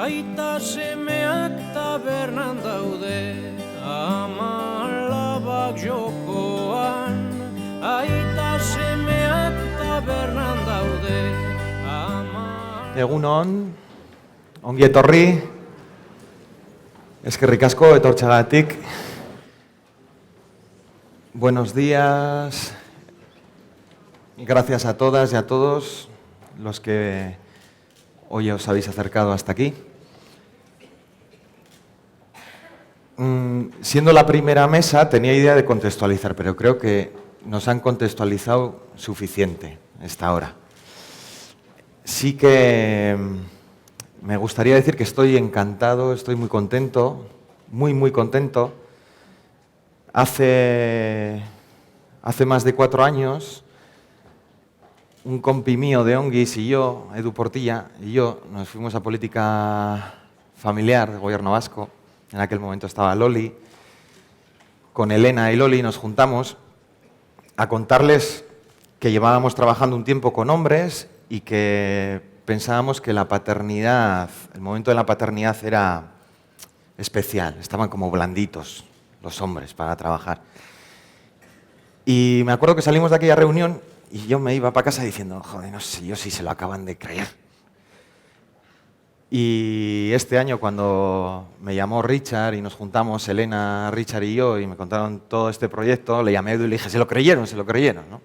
aita semeak tabernan daude, ama alabak jokoan. Aita semeak tabernan daude, ama... Egun ongi etorri, eskerrik asko etortxagatik. Buenos días, gracias a todas y a todos los que hoy os habéis acercado hasta aquí. Siendo la primera mesa tenía idea de contextualizar, pero creo que nos han contextualizado suficiente esta hora. Sí que me gustaría decir que estoy encantado, estoy muy contento, muy contento. Hace más de 4 años, un compi mío de Onguis y yo, Edu Portilla, y yo nos fuimos a política familiar del gobierno vasco. En aquel momento estaba Loli. Con Elena y Loli nos juntamos a contarles que llevábamos trabajando un tiempo con hombres y que pensábamos que la paternidad, el momento de la paternidad era especial, estaban como blanditos los hombres para trabajar. Y me acuerdo que salimos de aquella reunión y yo me iba para casa diciendo, joder, no sé yo si se lo acaban de creer. Y este año cuando me llamó Richard y nos juntamos, Elena, Richard y yo, y me contaron todo este proyecto, le llamé a Edu y le dije, se lo creyeron, ¿no?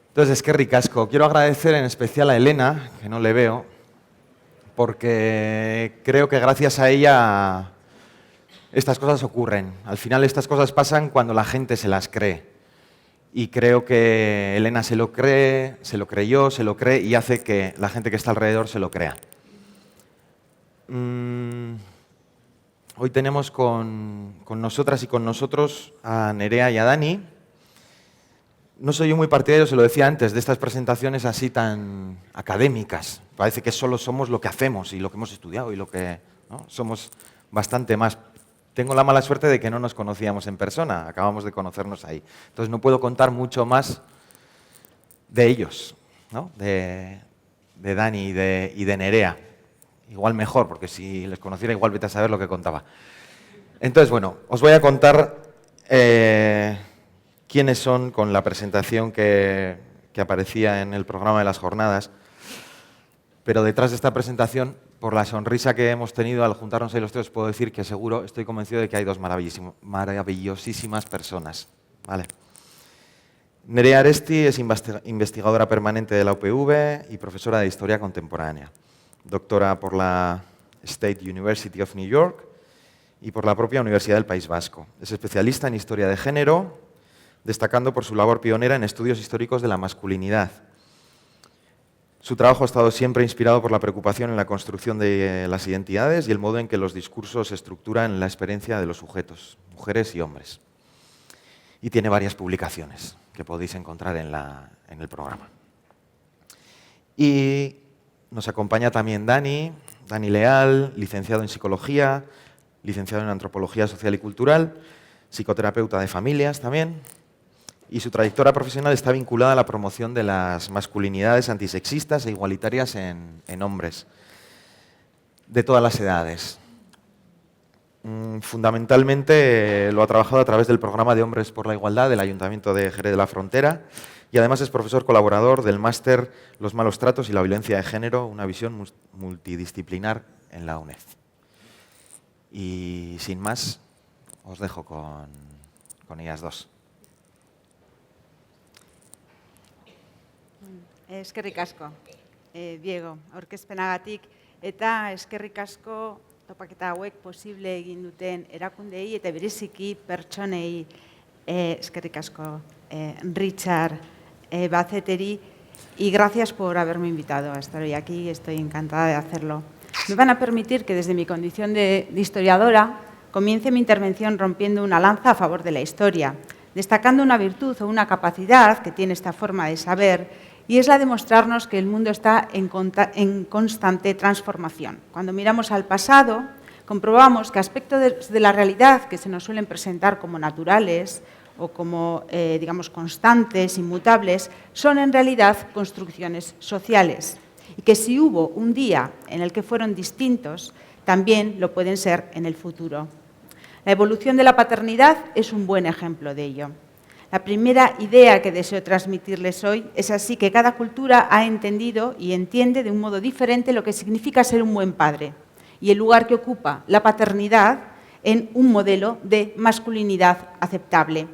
Entonces, es que ricasco. Quiero agradecer en especial a Elena, que no le veo, porque creo que gracias a ella estas cosas ocurren. Al final estas cosas pasan cuando la gente se las cree. Y creo que Elena se lo cree, se lo creyó, se lo cree y hace que la gente que está alrededor se lo crea. Hoy tenemos con nosotras y con nosotros a Nerea y a Dani. No soy yo muy partidario, se lo decía antes, de estas presentaciones así tan académicas. Parece que solo somos lo que hacemos y lo que hemos estudiado y lo que... ¿no? Somos bastante más. Tengo la mala suerte de que no nos conocíamos en persona, acabamos de conocernos ahí. Entonces no puedo contar mucho más de ellos, ¿no? De Dani y de Nerea. Igual mejor, porque si les conociera igual vete a saber lo que contaba. Entonces, bueno, os voy a contar quiénes son con la presentación que aparecía en el programa de las jornadas. Pero detrás de esta presentación, por la sonrisa que hemos tenido al juntarnos ahí los tres, puedo decir que seguro, estoy convencido de que hay 2 maravillosísimas personas. ¿Vale? Nerea Aresti es investigadora permanente de la UPV y profesora de Historia Contemporánea. Doctora por la State University of New York y por la propia Universidad del País Vasco. Es especialista en Historia de Género, destacando por su labor pionera en estudios históricos de la masculinidad. Su trabajo ha estado siempre inspirado por la preocupación en la construcción de las identidades y el modo en que los discursos se estructuran en la experiencia de los sujetos, mujeres y hombres. Y tiene varias publicaciones que podéis encontrar en el programa. Y nos acompaña también Dani Leal, licenciado en Psicología, licenciado en Antropología Social y Cultural, psicoterapeuta de familias también. Y su trayectoria profesional está vinculada a la promoción de las masculinidades antisexistas e igualitarias en hombres de todas las edades. Fundamentalmente lo ha trabajado a través del programa de Hombres por la Igualdad del Ayuntamiento de Jerez de la Frontera y además es profesor colaborador del máster Los malos tratos y la violencia de género, una visión multidisciplinar en la UNED. Y sin más, os dejo con ellas dos. Eskerrik asko, Diego, aurkezpenagatik eta eskerrik asko topaketa hauek posible egin duten erakundei eta bereziki pertsonei eskerrik asko Richard Baceteri y gracias por haberme invitado a estar hoy aquí, estoy encantada de hacerlo. Me van a permitir que desde mi condición de historiadora comience mi intervención rompiendo una lanza a favor de la historia, destacando una virtud o una capacidad que tiene esta forma de saber y es la de mostrarnos que el mundo está en constante transformación. Cuando miramos al pasado, comprobamos que aspectos de la realidad que se nos suelen presentar como naturales o como, digamos, constantes, inmutables, son en realidad construcciones sociales. y que si hubo un día en el que fueron distintos, también lo pueden ser en el futuro. La evolución de la paternidad es un buen ejemplo de ello. La primera idea que deseo transmitirles hoy es así que cada cultura ha entendido y entiende de un modo diferente lo que significa ser un buen padre y el lugar que ocupa la paternidad en un modelo de masculinidad aceptable.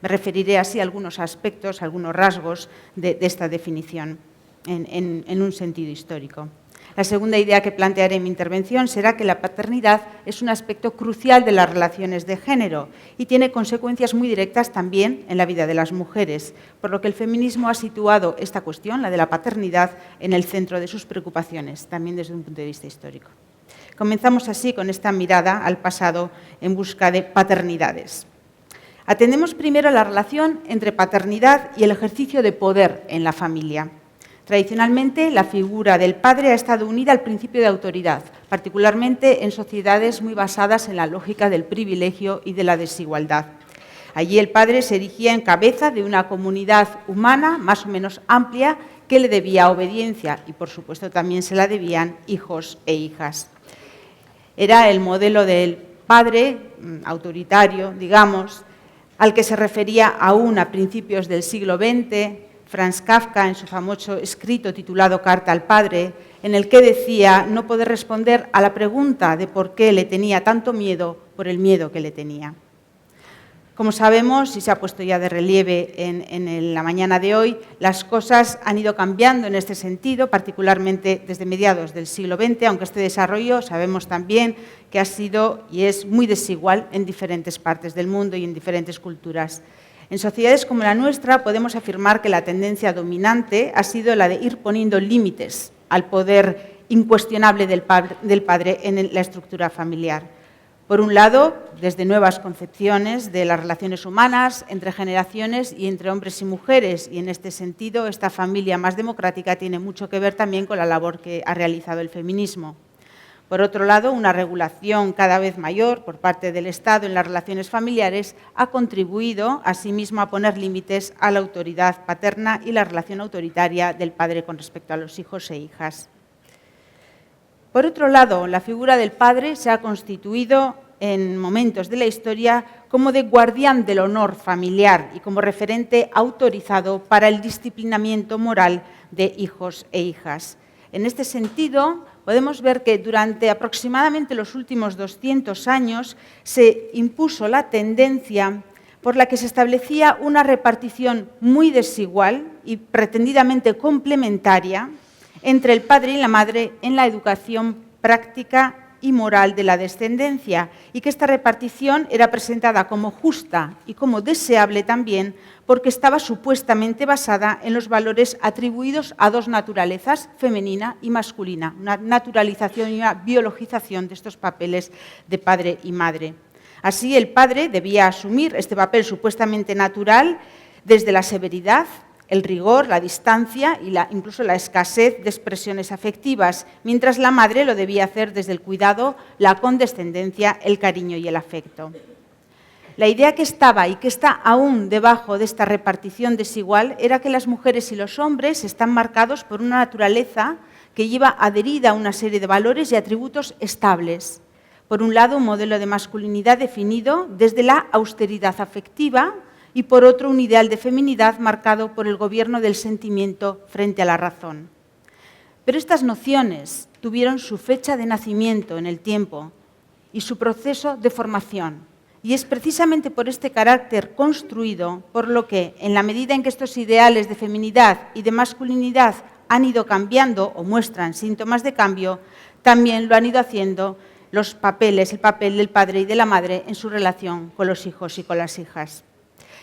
Me referiré así a algunos aspectos, a algunos rasgos de esta definición en un sentido histórico. La segunda idea que plantearé en mi intervención será que la paternidad es un aspecto crucial de las relaciones de género y tiene consecuencias muy directas también en la vida de las mujeres, por lo que el feminismo ha situado esta cuestión, la de la paternidad, en el centro de sus preocupaciones, también desde un punto de vista histórico. Comenzamos así con esta mirada al pasado en busca de paternidades. Atendemos primero la relación entre paternidad y el ejercicio de poder en la familia. Tradicionalmente, la figura del padre ha estado unida al principio de autoridad, particularmente en sociedades muy basadas en la lógica del privilegio y de la desigualdad. Allí el padre se erigía en cabeza de una comunidad humana más o menos amplia que le debía obediencia y, por supuesto, también se la debían hijos e hijas. Era el modelo del padre autoritario, digamos, al que se refería aún a principios del siglo XX Franz Kafka en su famoso escrito titulado Carta al Padre, en el que decía no poder responder a la pregunta de por qué le tenía tanto miedo por el miedo que le tenía. Como sabemos, y se ha puesto ya de relieve en la mañana de hoy, las cosas han ido cambiando en este sentido, particularmente desde mediados del siglo XX, aunque este desarrollo sabemos también que ha sido y es muy desigual en diferentes partes del mundo y en diferentes culturas. En sociedades como la nuestra podemos afirmar que la tendencia dominante ha sido la de ir poniendo límites al poder incuestionable del padre en la estructura familiar. Por un lado, desde nuevas concepciones de las relaciones humanas, entre generaciones y entre hombres y mujeres, y en este sentido esta familia más democrática tiene mucho que ver también con la labor que ha realizado el feminismo. Por otro lado, una regulación cada vez mayor por parte del Estado en las relaciones familiares ha contribuido, asimismo, a poner límites a la autoridad paterna y la relación autoritaria del padre con respecto a los hijos e hijas. Por otro lado, la figura del padre se ha constituido en momentos de la historia como de guardián del honor familiar y como referente autorizado para el disciplinamiento moral de hijos e hijas. En este sentido, podemos ver que durante aproximadamente los últimos 200 años se impuso la tendencia por la que se establecía una repartición muy desigual y pretendidamente complementaria entre el padre y la madre en la educación práctica y moral de la descendencia, y que esta repartición era presentada como justa y como deseable también porque estaba supuestamente basada en los valores atribuidos a dos naturalezas, femenina y masculina, una naturalización y una biologización de estos papeles de padre y madre. Así, el padre debía asumir este papel supuestamente natural desde la severidad, el rigor, la distancia y incluso la escasez de expresiones afectivas, mientras la madre lo debía hacer desde el cuidado, la condescendencia, el cariño y el afecto. La idea que estaba y que está aún debajo de esta repartición desigual era que las mujeres y los hombres están marcados por una naturaleza que lleva adherida a una serie de valores y atributos estables. Por un lado, un modelo de masculinidad definido desde la austeridad afectiva, y por otro un ideal de feminidad marcado por el gobierno del sentimiento frente a la razón. Pero estas nociones tuvieron su fecha de nacimiento en el tiempo y su proceso de formación. Y es precisamente por este carácter construido por lo que, en la medida en que estos ideales de feminidad y de masculinidad han ido cambiando o muestran síntomas de cambio, también lo han ido haciendo los papeles, el papel del padre y de la madre en su relación con los hijos y con las hijas.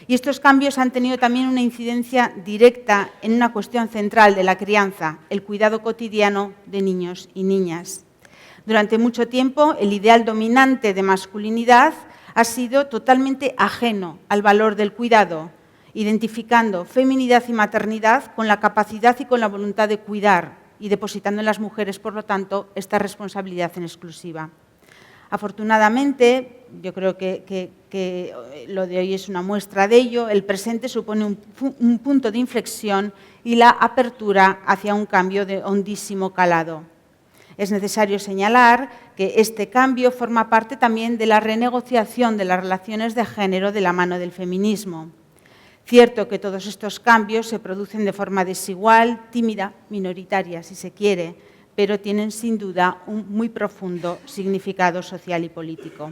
Y estos cambios han tenido también una incidencia directa en una cuestión central de la crianza, el cuidado cotidiano de niños y niñas. Durante mucho tiempo, el ideal dominante de masculinidad ha sido totalmente ajeno al valor del cuidado, identificando feminidad y maternidad con la capacidad y con la voluntad de cuidar y depositando en las mujeres, por lo tanto, esta responsabilidad en exclusiva. Afortunadamente, yo creo que lo de hoy es una muestra de ello, el presente supone un punto de inflexión y la apertura hacia un cambio de hondísimo calado. Es necesario señalar que este cambio forma parte también de la renegociación de las relaciones de género de la mano del feminismo. Cierto que todos estos cambios se producen de forma desigual, tímida, minoritaria, si se quiere, pero tienen sin duda un muy profundo significado social y político.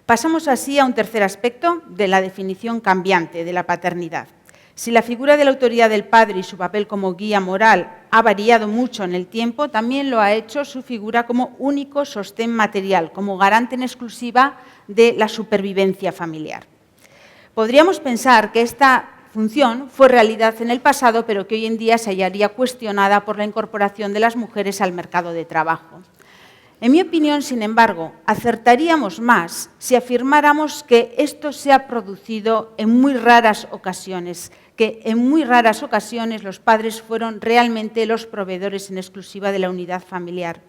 Pasamos así a un tercer aspecto de la definición cambiante de la paternidad. Si la figura de la autoridad del padre y su papel como guía moral ha variado mucho en el tiempo, también lo ha hecho su figura como único sostén material, como garante en exclusiva de la supervivencia familiar. Podríamos pensar que esta función fue realidad en el pasado, pero que hoy en día se hallaría cuestionada por la incorporación de las mujeres al mercado de trabajo. En mi opinión, sin embargo, acertaríamos más si afirmáramos que esto se ha producido en muy raras ocasiones, que en muy raras ocasiones los padres fueron realmente los proveedores en exclusiva de la unidad familiar,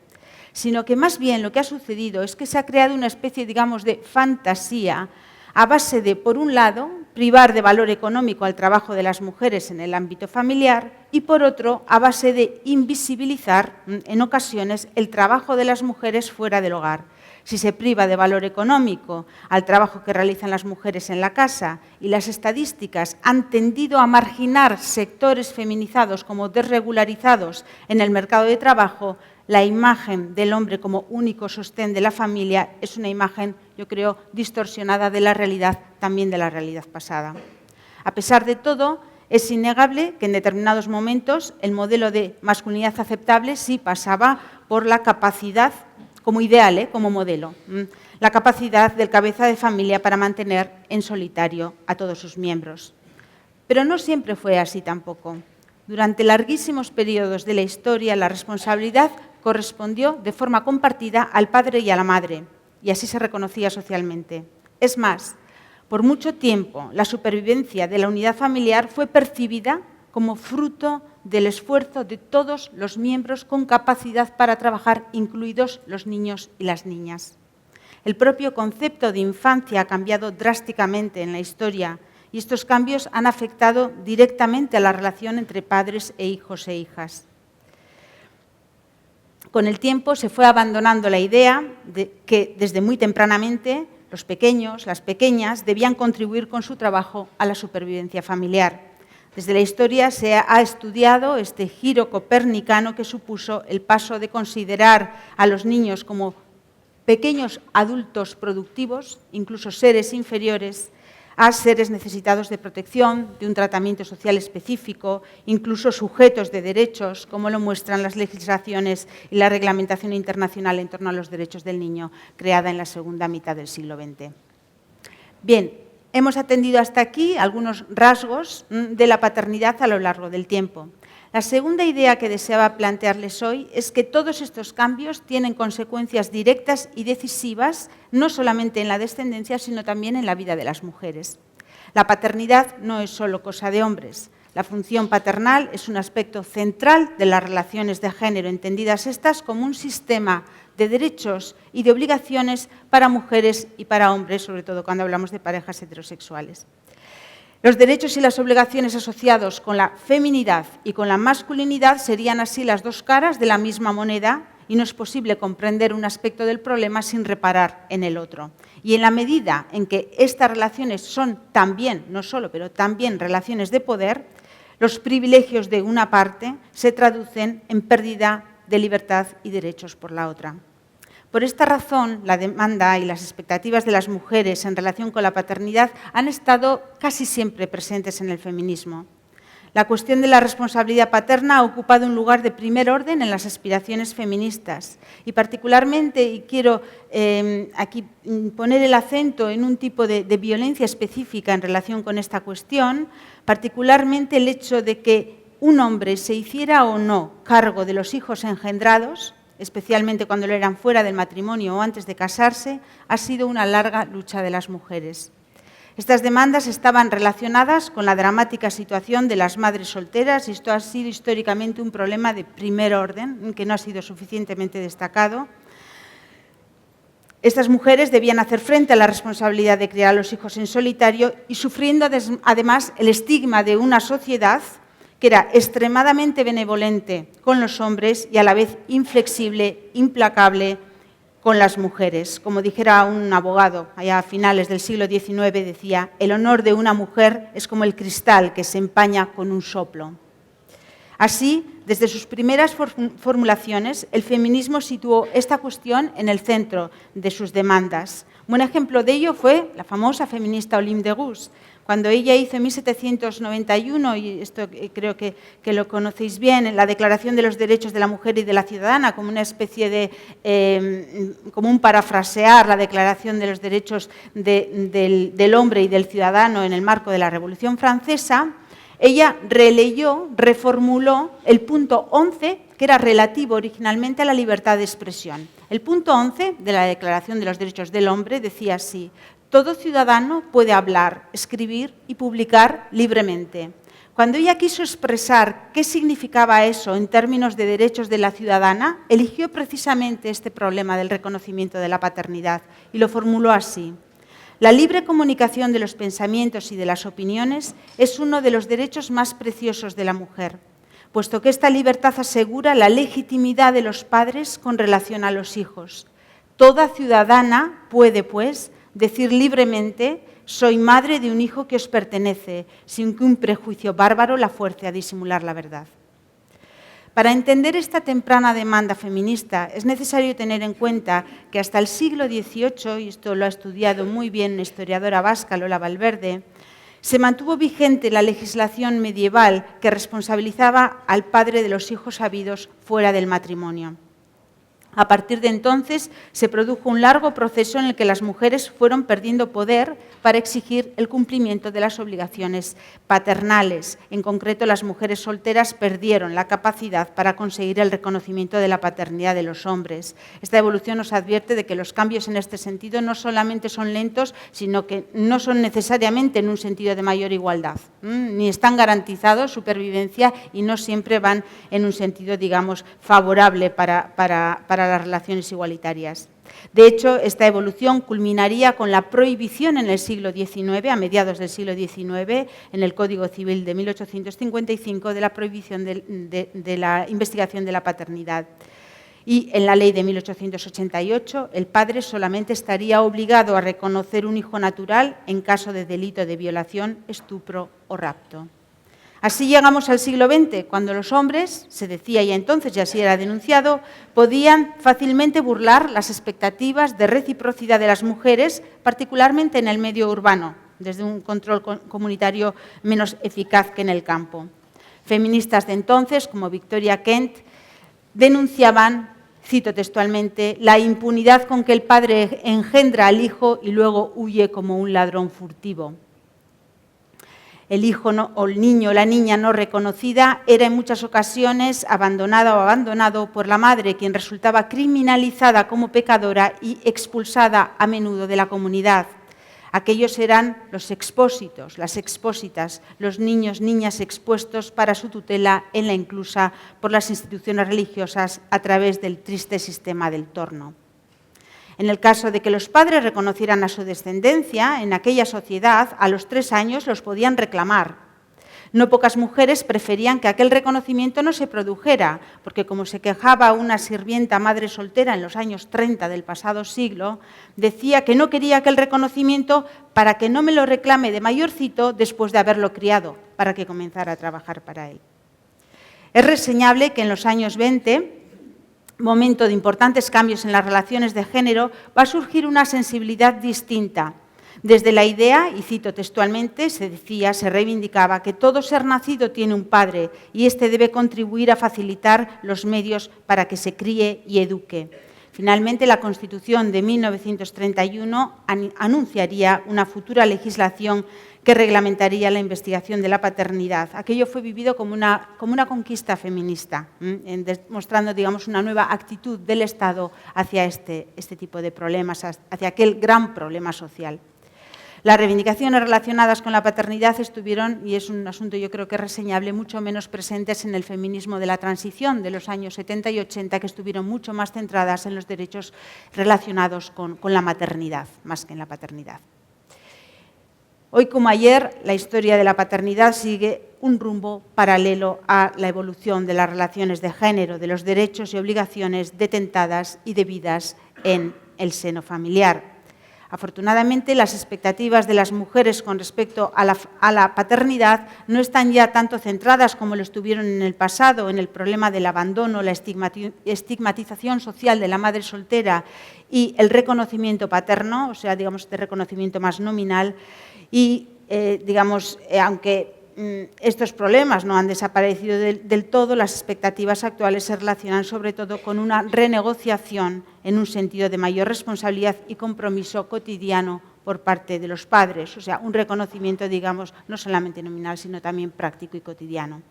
sino que más bien lo que ha sucedido es que se ha creado una especie, digamos, de fantasía a base de, por un lado, privar de valor económico al trabajo de las mujeres en el ámbito familiar y, por otro, a base de invisibilizar, en ocasiones, el trabajo de las mujeres fuera del hogar. Si se priva de valor económico al trabajo que realizan las mujeres en la casa y las estadísticas han tendido a marginar sectores feminizados como desregularizados en el mercado de trabajo, la imagen del hombre como único sostén de la familia es una imagen, yo creo, distorsionada de la realidad, también de la realidad pasada. A pesar de todo, es innegable que en determinados momentos el modelo de masculinidad aceptable sí pasaba por la capacidad, como ideal, como modelo, la capacidad del cabeza de familia para mantener en solitario a todos sus miembros. Pero no siempre fue así tampoco. Durante larguísimos periodos de la historia, la responsabilidad correspondió de forma compartida al padre y a la madre, y así se reconocía socialmente. Es más, por mucho tiempo, la supervivencia de la unidad familiar fue percibida como fruto del esfuerzo de todos los miembros con capacidad para trabajar, incluidos los niños y las niñas. El propio concepto de infancia ha cambiado drásticamente en la historia y estos cambios han afectado directamente a la relación entre padres e hijos e hijas. Con el tiempo se fue abandonando la idea de que desde muy tempranamente los pequeños, las pequeñas, debían contribuir con su trabajo a la supervivencia familiar. Desde la historia se ha estudiado este giro copernicano que supuso el paso de considerar a los niños como pequeños adultos productivos, incluso seres inferiores, a seres necesitados de protección, de un tratamiento social específico, incluso sujetos de derechos, como lo muestran las legislaciones y la reglamentación internacional en torno a los derechos del niño, creada en la segunda mitad del siglo XX. Bien, hemos atendido hasta aquí algunos rasgos de la paternidad a lo largo del tiempo. La segunda idea que deseaba plantearles hoy es que todos estos cambios tienen consecuencias directas y decisivas, no solamente en la descendencia, sino también en la vida de las mujeres. La paternidad no es solo cosa de hombres. La función paternal es un aspecto central de las relaciones de género, entendidas estas como un sistema de derechos y de obligaciones para mujeres y para hombres, sobre todo cuando hablamos de parejas heterosexuales. Los derechos y las obligaciones asociados con la feminidad y con la masculinidad serían así las dos caras de la misma moneda y no es posible comprender un aspecto del problema sin reparar en el otro. Y en la medida en que estas relaciones son también, no solo, pero también relaciones de poder, los privilegios de una parte se traducen en pérdida de libertad y derechos por la otra. Por esta razón, la demanda y las expectativas de las mujeres en relación con la paternidad han estado casi siempre presentes en el feminismo. La cuestión de la responsabilidad paterna ha ocupado un lugar de primer orden en las aspiraciones feministas y particularmente, y quiero aquí poner el acento en un tipo de violencia específica en relación con esta cuestión, particularmente el hecho de que un hombre se hiciera o no cargo de los hijos engendrados, especialmente cuando lo eran fuera del matrimonio o antes de casarse, ha sido una larga lucha de las mujeres. Estas demandas estaban relacionadas con la dramática situación de las madres solteras y esto ha sido históricamente un problema de primer orden, que no ha sido suficientemente destacado. Estas mujeres debían hacer frente a la responsabilidad de criar a los hijos en solitario y sufriendo además el estigma de una sociedad que era extremadamente benevolente con los hombres y a la vez inflexible, implacable con las mujeres. Como dijera un abogado allá a finales del siglo XIX, decía, el honor de una mujer es como el cristal que se empaña con un soplo. Así, desde sus primeras formulaciones, el feminismo situó esta cuestión en el centro de sus demandas. Un buen ejemplo de ello fue la famosa feminista Olympe de Gouges, cuando ella hizo en 1791, y esto creo que lo conocéis bien, la Declaración de los Derechos de la Mujer y de la Ciudadana, como una especie de, como un parafrasear la Declaración de los Derechos del Hombre y del Ciudadano en el marco de la Revolución Francesa, ella releyó, reformuló el punto 11, que era relativo originalmente a la libertad de expresión. El punto 11 de la Declaración de los Derechos del Hombre decía así: todo ciudadano puede hablar, escribir y publicar libremente. Cuando ella quiso expresar qué significaba eso en términos de derechos de la ciudadana, eligió precisamente este problema del reconocimiento de la paternidad y lo formuló así: la libre comunicación de los pensamientos y de las opiniones es uno de los derechos más preciosos de la mujer, puesto que esta libertad asegura la legitimidad de los padres con relación a los hijos. Toda ciudadana puede, pues, decir libremente: soy madre de un hijo que os pertenece, sin que un prejuicio bárbaro la fuerce a disimular la verdad. Para entender esta temprana demanda feminista es necesario tener en cuenta que hasta el siglo XVIII, y esto lo ha estudiado muy bien una historiadora vasca, Lola Valverde, se mantuvo vigente la legislación medieval que responsabilizaba al padre de los hijos habidos fuera del matrimonio. A partir de entonces se produjo un largo proceso en el que las mujeres fueron perdiendo poder para exigir el cumplimiento de las obligaciones paternales. En concreto, las mujeres solteras perdieron la capacidad para conseguir el reconocimiento de la paternidad de los hombres. Esta evolución nos advierte de que los cambios en este sentido no solamente son lentos, sino que no son necesariamente en un sentido de mayor igualdad. Ni están garantizados supervivencia y no siempre van en un sentido, digamos, favorable para las relaciones igualitarias. De hecho, esta evolución culminaría con la prohibición en el siglo XIX, a mediados del siglo XIX, en el Código Civil de 1855, de la prohibición de la investigación de la paternidad. Y en la ley de 1888, el padre solamente estaría obligado a reconocer un hijo natural en caso de delito de violación, estupro o rapto. Así llegamos al siglo XX, cuando los hombres, se decía ya entonces y así era denunciado, podían fácilmente burlar las expectativas de reciprocidad de las mujeres, particularmente en el medio urbano, desde un control comunitario menos eficaz que en el campo. Feministas de entonces, como Victoria Kent, denunciaban, cito textualmente, la impunidad con que el padre engendra al hijo y luego huye como un ladrón furtivo. El hijo o el niño o la niña no reconocida era en muchas ocasiones abandonada o abandonado por la madre, quien resultaba criminalizada como pecadora y expulsada a menudo de la comunidad. Aquellos eran los expósitos, las expósitas, los niños, niñas expuestos para su tutela en la inclusa por las instituciones religiosas a través del triste sistema del torno. En el caso de que los padres reconocieran a su descendencia, en aquella sociedad, a los 3 años los podían reclamar. No pocas mujeres preferían que aquel reconocimiento no se produjera, porque como se quejaba una sirvienta madre soltera en los años 30 del pasado siglo, decía que no quería aquel reconocimiento para que no me lo reclame de mayorcito después de haberlo criado, para que comenzara a trabajar para él. Es reseñable que en los años 20, momento de importantes cambios en las relaciones de género, va a surgir una sensibilidad distinta. Desde la idea, y cito textualmente, se reivindicaba que todo ser nacido tiene un padre y éste debe contribuir a facilitar los medios para que se críe y eduque. Finalmente, la Constitución de 1931 anunciaría una futura legislación que reglamentaría la investigación de la paternidad. Aquello fue vivido como una conquista feminista, mostrando, digamos, una nueva actitud del Estado hacia este tipo de problemas, hacia aquel gran problema social. Las reivindicaciones relacionadas con la paternidad estuvieron, y es un asunto yo creo que es reseñable, mucho menos presentes en el feminismo de la transición de los años 70 y 80, que estuvieron mucho más centradas en los derechos relacionados con la maternidad, más que en la paternidad. Hoy como ayer, la historia de la paternidad sigue un rumbo paralelo a la evolución de las relaciones de género, de los derechos y obligaciones detentadas y debidas en el seno familiar. Afortunadamente, las expectativas de las mujeres con respecto a la paternidad no están ya tanto centradas como lo estuvieron en el pasado, en el problema del abandono, la estigmatización social de la madre soltera y el reconocimiento paterno, o sea, digamos, este reconocimiento más nominal. Y, aunque estos problemas no han desaparecido del todo, las expectativas actuales se relacionan sobre todo con una renegociación en un sentido de mayor responsabilidad y compromiso cotidiano por parte de los padres, o sea, un reconocimiento, digamos, no solamente nominal, sino también práctico y cotidiano.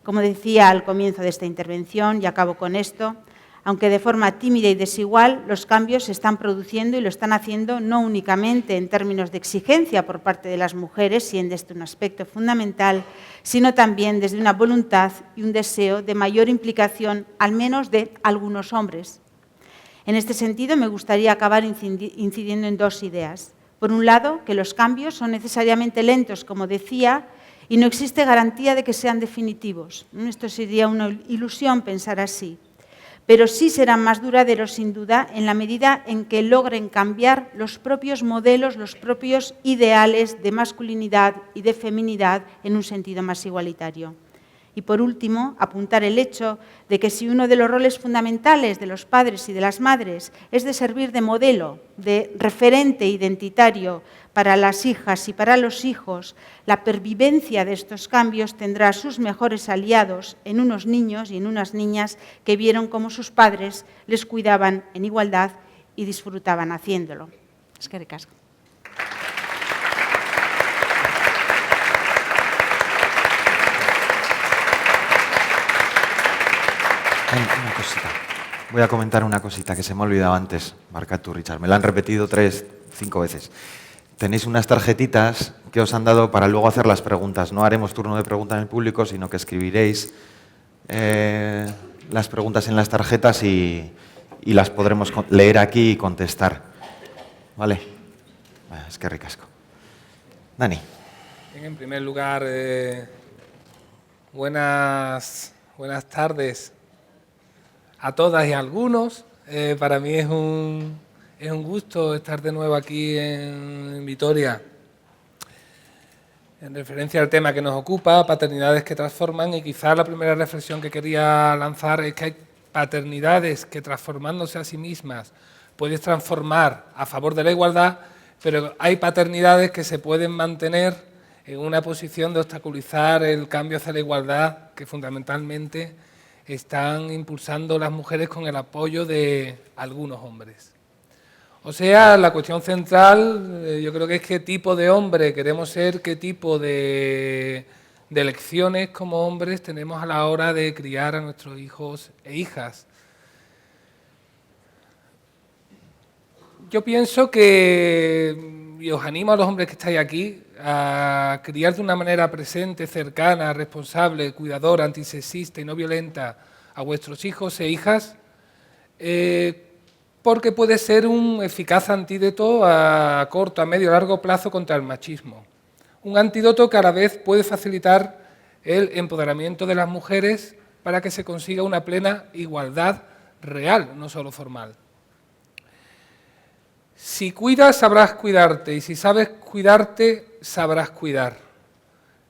Como decía al comienzo de esta intervención, y acabo con esto, aunque de forma tímida y desigual, los cambios se están produciendo y lo están haciendo no únicamente en términos de exigencia por parte de las mujeres, siendo este un aspecto fundamental, sino también desde una voluntad y un deseo de mayor implicación, al menos de algunos hombres. En este sentido, me gustaría acabar incidiendo en dos ideas. Por un lado, que los cambios son necesariamente lentos, como decía, y no existe garantía de que sean definitivos. Esto sería una ilusión pensar así. Pero sí serán más duraderos, sin duda, en la medida en que logren cambiar los propios modelos, los propios ideales de masculinidad y de feminidad en un sentido más igualitario. Y por último, apuntar el hecho de que si uno de los roles fundamentales de los padres y de las madres es de servir de modelo, de referente identitario para las hijas y para los hijos, la pervivencia de estos cambios tendrá sus mejores aliados en unos niños y en unas niñas que vieron cómo sus padres les cuidaban en igualdad y disfrutaban haciéndolo. Eskerrik asko. Una cosita. Voy a comentar una cosita que se me ha olvidado antes. Marca tú, Richard. Me la han repetido 5 veces. Tenéis unas tarjetitas que os han dado para luego hacer las preguntas. No haremos turno de preguntas en el público, sino que escribiréis las preguntas en las tarjetas y las podremos leer aquí y contestar. ¿Vale? Es que ricasco. Dani. Bien, en primer lugar, buenas tardes a todas y a algunos. Para mí es un gusto estar de nuevo aquí en Vitoria. En referencia al tema que nos ocupa, paternidades que transforman, y quizás la primera reflexión que quería lanzar es que hay paternidades que, transformándose a sí mismas, pueden transformar a favor de la igualdad, pero hay paternidades que se pueden mantener en una posición de obstaculizar el cambio hacia la igualdad, que fundamentalmente están impulsando las mujeres con el apoyo de algunos hombres. O sea, la cuestión central yo creo que es qué tipo de hombre queremos ser, qué tipo de elecciones como hombres tenemos a la hora de criar a nuestros hijos e hijas. Yo pienso que, y os animo a los hombres que estáis aquí, a criar de una manera presente, cercana, responsable, cuidadora, antisexista y no violenta a vuestros hijos e hijas, porque puede ser un eficaz antídoto a corto, a medio y largo plazo contra el machismo. Un antídoto que a la vez puede facilitar el empoderamiento de las mujeres para que se consiga una plena igualdad real, no solo formal. Si cuidas, sabrás cuidarte, y si sabes cuidarte, sabrás cuidar.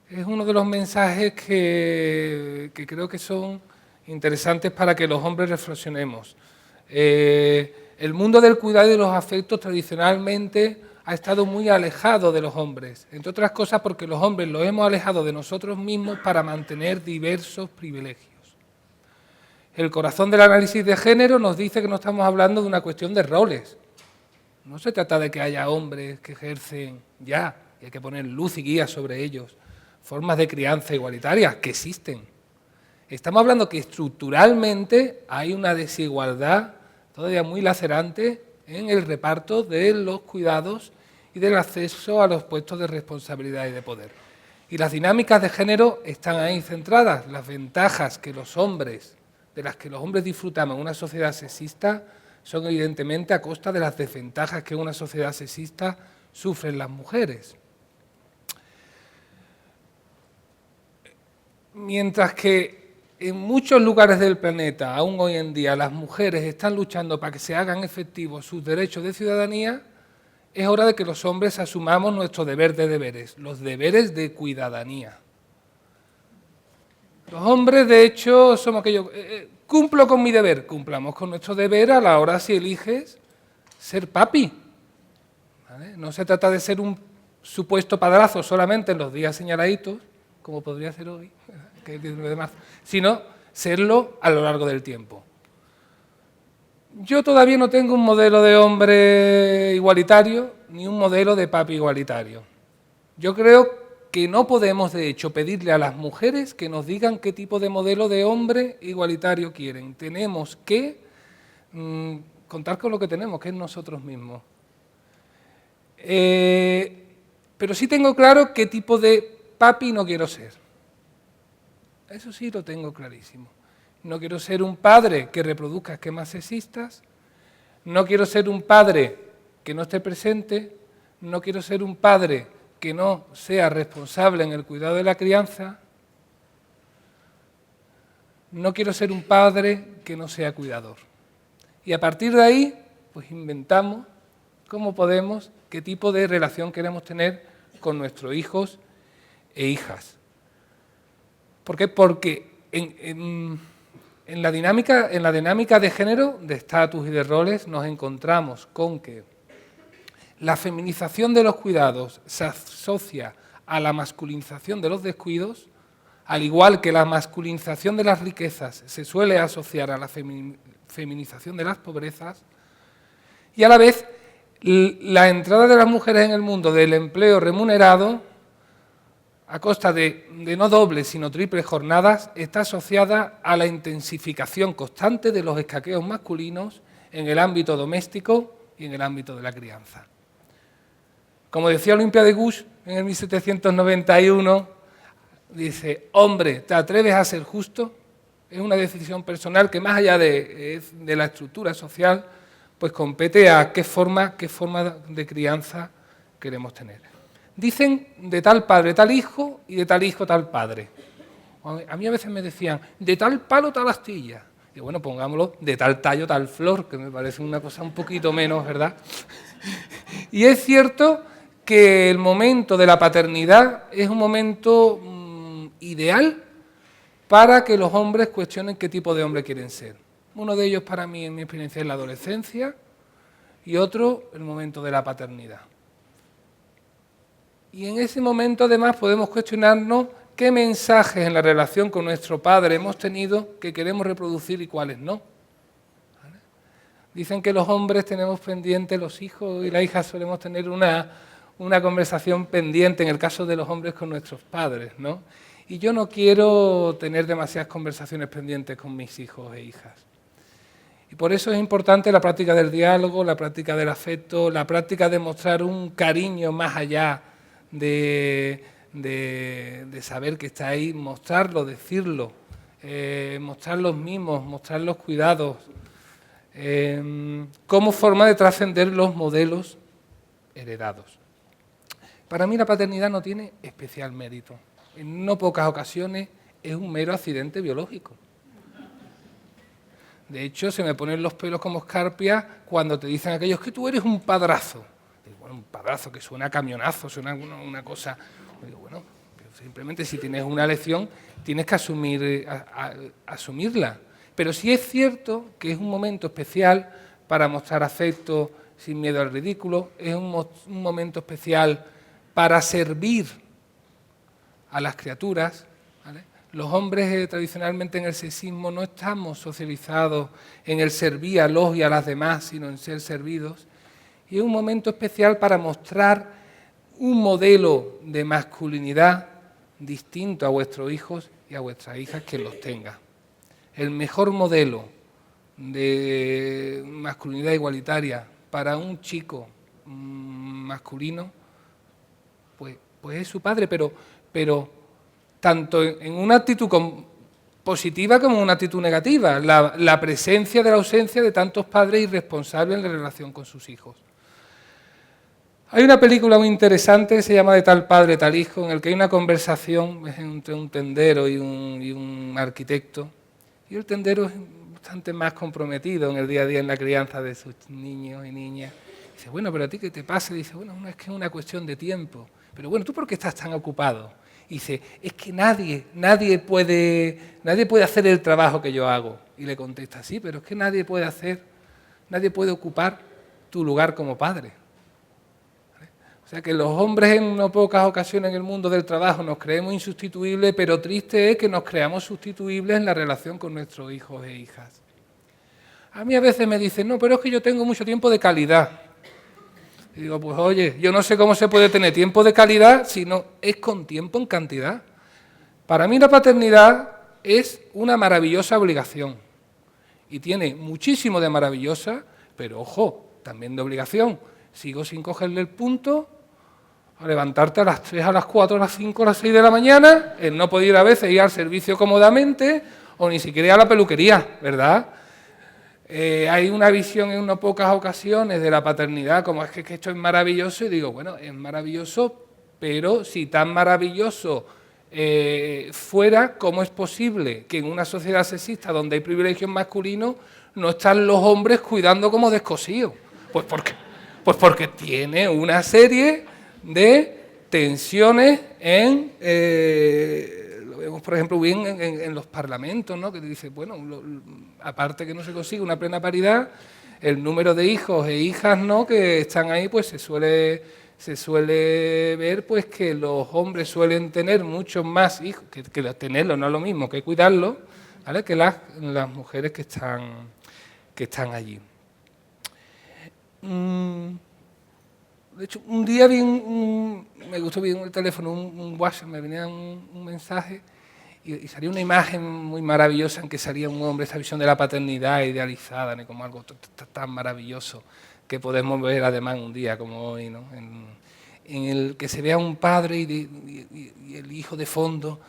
Es uno de los mensajes que creo que son interesantes para que los hombres reflexionemos. El mundo del cuidado y de los afectos tradicionalmente ha estado muy alejado de los hombres, entre otras cosas porque los hombres los hemos alejado de nosotros mismos para mantener diversos privilegios. El corazón del análisis de género nos dice que no estamos hablando de una cuestión de roles. No se trata de que haya hombres que ejercen ya, y hay que poner luz y guía sobre ellos, formas de crianza igualitarias que existen. Estamos hablando que estructuralmente hay una desigualdad todavía muy lacerante en el reparto de los cuidados y del acceso a los puestos de responsabilidad y de poder. Y las dinámicas de género están ahí centradas. Las ventajas que los hombres, de las que los hombres disfrutamos en una sociedad sexista, son evidentemente a costa de las desventajas que en una sociedad sexista sufren las mujeres. Mientras que en muchos lugares del planeta, aún hoy en día, las mujeres están luchando para que se hagan efectivos sus derechos de ciudadanía, es hora de que los hombres asumamos nuestro deber de deberes, los deberes de cuidadanía. Los hombres, de hecho, somos aquellos... cumplo con mi deber, cumplamos con nuestro deber a la hora si eliges ser papi. ¿Vale? No se trata de ser un supuesto padrazo solamente en los días señaladitos, como podría ser hoy, que es el 19 de marzo, sino serlo a lo largo del tiempo. Yo todavía no tengo un modelo de hombre igualitario ni un modelo de papi igualitario. Yo creo que no podemos, de hecho, pedirle a las mujeres que nos digan qué tipo de modelo de hombre igualitario quieren. Tenemos que contar con lo que tenemos, que es nosotros mismos. Pero sí tengo claro qué tipo de papi no quiero ser. Eso sí lo tengo clarísimo. No quiero ser un padre que reproduzca esquemas sexistas, no quiero ser un padre que no esté presente, no quiero ser un padre que no sea responsable en el cuidado de la crianza, no quiero ser un padre que no sea cuidador. Y a partir de ahí, pues inventamos cómo podemos, qué tipo de relación queremos tener con nuestros hijos e hijas. ¿Por qué? Porque en la dinámica de género, de estatus y de roles, nos encontramos con que la feminización de los cuidados se asocia a la masculinización de los descuidos, al igual que la masculinización de las riquezas se suele asociar a la feminización de las pobrezas, y a la vez la entrada de las mujeres en el mundo del empleo remunerado, a costa de no dobles sino triples jornadas, está asociada a la intensificación constante de los escaqueos masculinos en el ámbito doméstico y en el ámbito de la crianza. Como decía Olimpia de Gouges en el 1791, dice: hombre, ¿te atreves a ser justo? Es una decisión personal que, más allá de la estructura social, pues compete a qué forma de crianza queremos tener. Dicen de tal padre tal hijo y de tal hijo tal padre. A mí a veces me decían, de tal palo tal astilla. Y bueno, pongámoslo, de tal tallo tal flor, que me parece una cosa un poquito menos, ¿verdad? Y es cierto que el momento de la paternidad es un momento ideal para que los hombres cuestionen qué tipo de hombre quieren ser. Uno de ellos, para mí, en mi experiencia, es la adolescencia, y otro, el momento de la paternidad. Y en ese momento, además, podemos cuestionarnos qué mensajes en la relación con nuestro padre hemos tenido que queremos reproducir y cuáles no. ¿Vale? Dicen que los hombres tenemos pendiente, los hijos y las hijas solemos tener una conversación pendiente, en el caso de los hombres, con nuestros padres, ¿no? Y yo no quiero tener demasiadas conversaciones pendientes con mis hijos e hijas. Y por eso es importante la práctica del diálogo, la práctica del afecto, la práctica de mostrar un cariño más allá de saber que está ahí, mostrarlo, decirlo, mostrar los mimos, mostrar los cuidados, como forma de trascender los modelos heredados. Para mí la paternidad no tiene especial mérito. En no pocas ocasiones es un mero accidente biológico. De hecho, se me ponen los pelos como escarpias cuando te dicen aquellos que tú eres un padrazo. Digo, bueno, un padrazo que suena a camionazo, suena una cosa... Digo, bueno, simplemente si tienes una lección tienes que asumirla. Pero sí es cierto que es un momento especial para mostrar afecto sin miedo al ridículo, es un momento especial para servir a las criaturas, ¿vale? Los hombres tradicionalmente en el sexismo no estamos socializados en el servir a los y a las demás, sino en ser servidos. Y es un momento especial para mostrar un modelo de masculinidad distinto a vuestros hijos y a vuestras hijas, que los tenga. El mejor modelo de masculinidad igualitaria para un chico masculino, pues es su padre, pero tanto en una actitud positiva como en una actitud negativa, la presencia de la ausencia de tantos padres irresponsables en la relación con sus hijos. Hay una película muy interesante que se llama De tal padre, tal hijo, en el que hay una conversación entre un tendero y un arquitecto, y el tendero es bastante más comprometido en el día a día en la crianza de sus niños y niñas. Dice, bueno, pero a ti ¿qué te pasa? Dice, bueno, no, es que es una cuestión de tiempo. Pero bueno, ¿tú por qué estás tan ocupado? Y dice, es que nadie puede hacer el trabajo que yo hago. Y le contesta, sí, pero es que nadie puede ocupar tu lugar como padre. O sea que los hombres en no pocas ocasiones en el mundo del trabajo nos creemos insustituibles, pero triste es que nos creamos sustituibles en la relación con nuestros hijos e hijas. A mí a veces me dicen, no, pero es que yo tengo mucho tiempo de calidad. Y digo, pues oye, yo no sé cómo se puede tener tiempo de calidad si no es con tiempo en cantidad. Para mí la paternidad es una maravillosa obligación y tiene muchísimo de maravillosa, pero ojo, también de obligación. Sigo sin cogerle el punto a levantarte a las 3, a las 4, a las 5, a las 6 de la mañana, el no poder a veces ir al servicio cómodamente o ni siquiera ir a la peluquería, ¿verdad? Hay una visión en no pocas ocasiones de la paternidad como es que esto es maravilloso y digo, bueno, es maravilloso, pero si tan maravilloso fuera, ¿cómo es posible que en una sociedad sexista donde hay privilegios masculinos no están los hombres cuidando como descosidos? Pues porque tiene una serie de tensiones lo vemos por ejemplo bien en los parlamentos, ¿no? Que dice, bueno, aparte que no se consigue una plena paridad, el número de hijos e hijas, ¿no?, que están ahí, pues se suele ver pues que los hombres suelen tener muchos más hijos, que tenerlos no es lo mismo que cuidarlos, ¿vale?, que las mujeres que están allí. De hecho, un día me gustó bien el teléfono, un WhatsApp, me venía un mensaje y salía una imagen muy maravillosa en que salía un hombre, esa visión de la paternidad idealizada, ¿no?, como algo tan maravilloso que podemos ver además un día como hoy, ¿no?, en el que se vea un padre y el hijo de fondo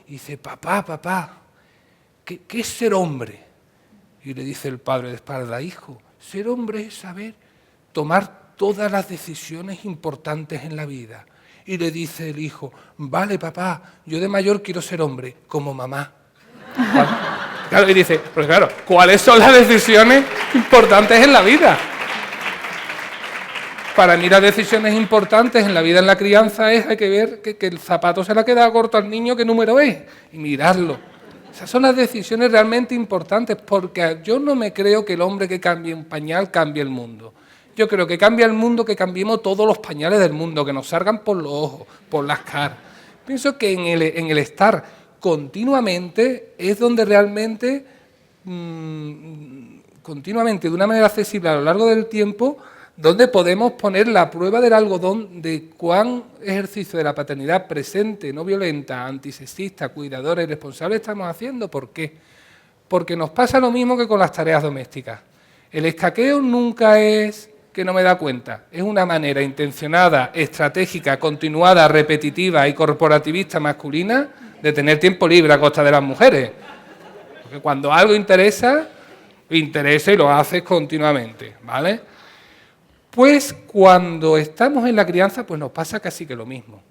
y dice, papá, ¿qué es ser hombre? Y le dice el padre de espalda, hijo, ser hombre es saber tomar todas las decisiones importantes en la vida. Y le dice el hijo, vale, papá, yo de mayor quiero ser hombre, como mamá. Claro, y dice, pues claro, ¿cuáles son las decisiones importantes en la vida? Para mí las decisiones importantes en la vida, en la crianza, hay que ver que el zapato se le ha quedado corto al niño, ¿qué número es? Y mirarlo. Esas son las decisiones realmente importantes, porque yo no me creo que el hombre que cambie un pañal cambie el mundo. Yo creo que cambia el mundo que cambiemos todos los pañales del mundo, que nos salgan por los ojos, por las caras. Pienso que en el estar continuamente es donde realmente, continuamente, de una manera accesible a lo largo del tiempo, donde podemos poner la prueba del algodón de cuán ejercicio de la paternidad presente, no violenta, antisexista, cuidadora y responsable estamos haciendo. ¿Por qué? Porque nos pasa lo mismo que con las tareas domésticas. El escaqueo nunca es que no me da cuenta, es una manera intencionada, estratégica, continuada, repetitiva y corporativista masculina de tener tiempo libre a costa de las mujeres. Porque cuando algo interesa y lo haces continuamente, ¿vale? Pues cuando estamos en la crianza, pues nos pasa casi que lo mismo.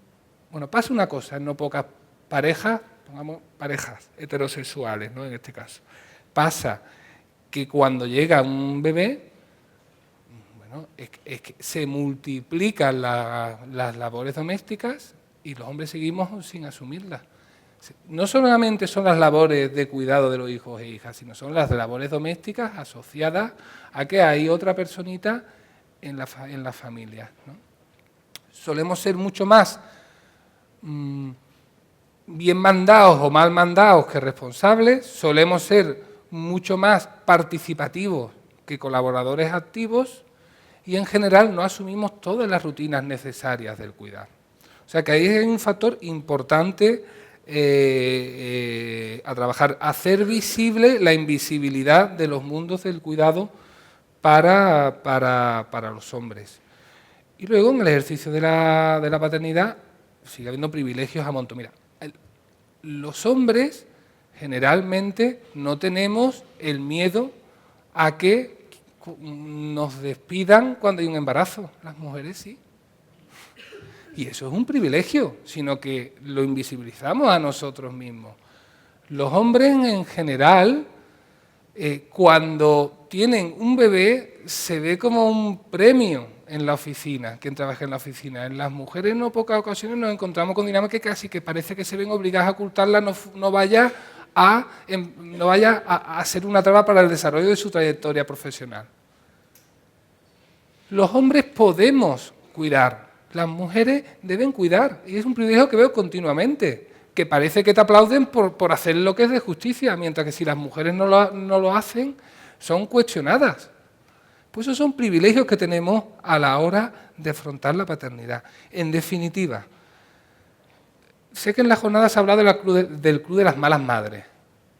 Bueno, pasa una cosa, en no pocas parejas, pongamos parejas heterosexuales, ¿no?, en este caso, pasa que cuando llega un bebé, bueno, es que se multiplican las labores domésticas y los hombres seguimos sin asumirlas. No solamente son las labores de cuidado de los hijos e hijas, sino son las labores domésticas asociadas a que hay otra personita en la familia, ¿no? Solemos ser mucho más bien mandados o mal mandados que responsables, solemos ser mucho más participativos que colaboradores activos y en general no asumimos todas las rutinas necesarias del cuidado. O sea que ahí hay un factor importante a trabajar, hacer visible la invisibilidad de los mundos del cuidado para los hombres. Y luego, en el ejercicio de la paternidad, sigue habiendo privilegios a montón. Mira, los hombres generalmente no tenemos el miedo a que nos despidan cuando hay un embarazo. Las mujeres sí. Y eso es un privilegio, sino que lo invisibilizamos a nosotros mismos. Los hombres en general, cuando tienen un bebé, se ve como un premio en la oficina, quien trabaja en la oficina. En las mujeres, en no pocas ocasiones, nos encontramos con dinámicas que casi que parece que se ven obligadas a ocultarla, no vaya a ser una traba para el desarrollo de su trayectoria profesional. Los hombres podemos cuidar, las mujeres deben cuidar, y es un privilegio que veo continuamente, que parece que te aplauden por hacer lo que es de justicia, mientras que si las mujeres no lo hacen, son cuestionadas. Pues esos son privilegios que tenemos a la hora de afrontar la paternidad. En definitiva, sé que en la jornada se ha hablado del club de las malas madres.